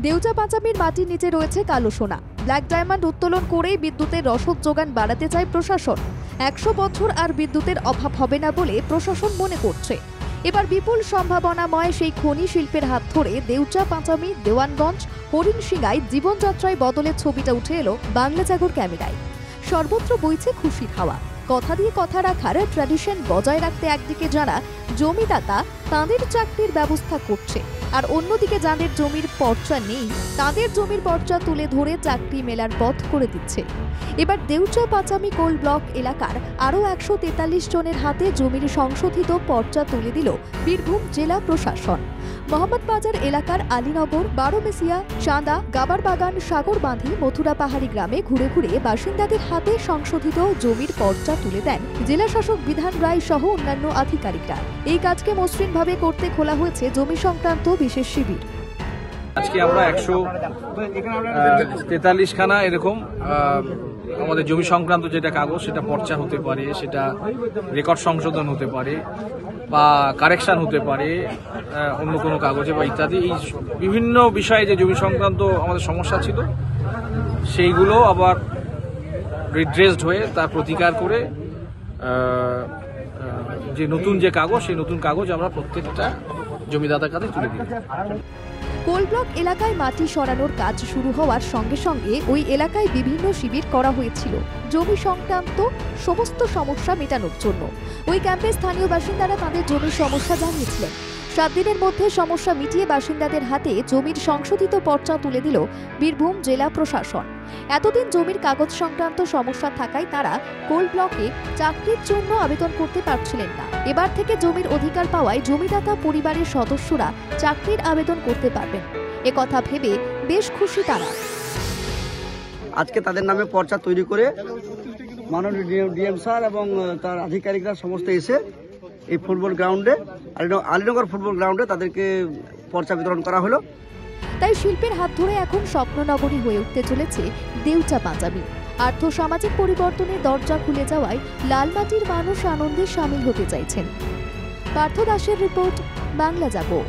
দেউচা পাঁচামির মাটির নিচে রয়েছে কালো সোনা। ব্ল্যাক ডায়মন্ড উত্তোলন করেই বিদ্যুতের রসদ যোগান বাড়াতে চায় প্রশাসন। 100 বছর আর বিদ্যুতের অভাব হবে না বলে প্রশাসন মনে করছে। এবার বিপুল সম্ভাবনাময় সেই খনি শিল্পের হাত ধরে দেউচা পাঁচামি, দেওয়ানগঞ্জ, হরিণশিঙ্গায় জীবনযাত্রায় বদলের ছবিটা উঠে এলো বাংলা জাগর ক্যামেরায়। সর্বত্র বইছে খুশির হাওয়া। কথা দিয়ে কথা রাখার ট্র্যাডিশন বজায় রাখতে একদিকে যারা জমিদাতা তাদের চাকরির ব্যবস্থা করছে, আর অন্যদিকে যাদের জমির পর্চা নেই তাদের জমির পর্চা তুলে ধরে চাকরি মেলার পথ করে দিচ্ছে। এবার দেউচা পাঁচামি কোল ব্লক এলাকার আরও 143 জনের হাতে জমির সংশোধিত পর্চা তুলে দিল বীরভূম জেলা প্রশাসন। মোহাম্মদবাজার এলাকার আলীনগর, বারোমেসিয়া, চাঁদা, গাবারবাগান, সাগরবাঁধি, মথুরা পাহাড়ি গ্রামে ঘুরে ঘুরে বাসিন্দাদের হাতে সংশোধিত জমির পর্চা তুলে দেন জেলা শাসক বিধান রায় সহ অন্যান্য আধিকারিকরা। এই কাজকে মসৃণভাবে করতে খোলা হয়েছে জমি সংক্রান্ত বিশেষ শিবির। আজকে আমরা 143 খানা এরকম আমাদের জমি সংক্রান্ত যেটা কাগজ, সেটা পর্চা হতে পারে, সেটা রেকর্ড সংশোধন হতে পারে বা কারেকশন হতে পারে অন্য কোনো কাগজে বা ইত্যাদি, এই বিভিন্ন বিষয়ে যে জমি সংক্রান্ত আমাদের সমস্যা ছিল সেইগুলো আবার রিড্রেসড হয়ে তার প্রতিকার করে যে নতুন যে কাগজ, সেই নতুন কাগজ আমরা প্রত্যেকটা জমিদাতার কাছে তুলে দিই। কোল ব্লক এলাকায় মাটি সরানোর কাজ শুরু হওয়ার সঙ্গে সঙ্গে ওই এলাকায় বিভিন্ন শিবির করা হয়েছিল জমি সংক্রান্ত সমস্ত সমস্যা মেটানোর জন্য। ওই ক্যাম্পে স্থানীয় বাসিন্দারা তাদের জমির সমস্যা জানিয়েছিলেন। 7 দিনের মধ্যে সমস্যা মিটিয়ে বাসিন্দাদের হাতে জমির সংশোধিত পর্চা তুলে দিল বীরভূম জেলা প্রশাসন। এতদিন জমির কাগজ সংক্রান্ত সমস্যা থাকায় তারা কোল ব্লকে চাকরির জন্য আবেদন করতে পারছিলেন না। এবার থেকে জমির অধিকার পাওয়ায় জমিদাতা পরিবারের সদস্যরা চাকরির আবেদন করতে পারবেন। একথা ভেবে বেশ খুশি তারা। আজকে তাদের নামে পর্চা তৈরি করে মাননীয় ডিএম স্যার এবং তার আধিকারিকরা সমস্ত এসে এই ফুটবল গ্রাউন্ডে, আলীনগর ফুটবল গ্রাউন্ডে তাদেরকে পর্চা বিতরণ করা হলো। তাই শিল্পের হাত ধরে এখন স্বপ্ননগরী হয়ে উঠতে চলেছে দেউচা পাঁচামি। আর্থ সামাজিক পরিবর্তনের দরজা খুলে যাওয়ায় লালমাটির মানুষ আনন্দে সামিল হতে চাইছেন। পার্থ দাসের রিপোর্ট, বাংলা জাগো।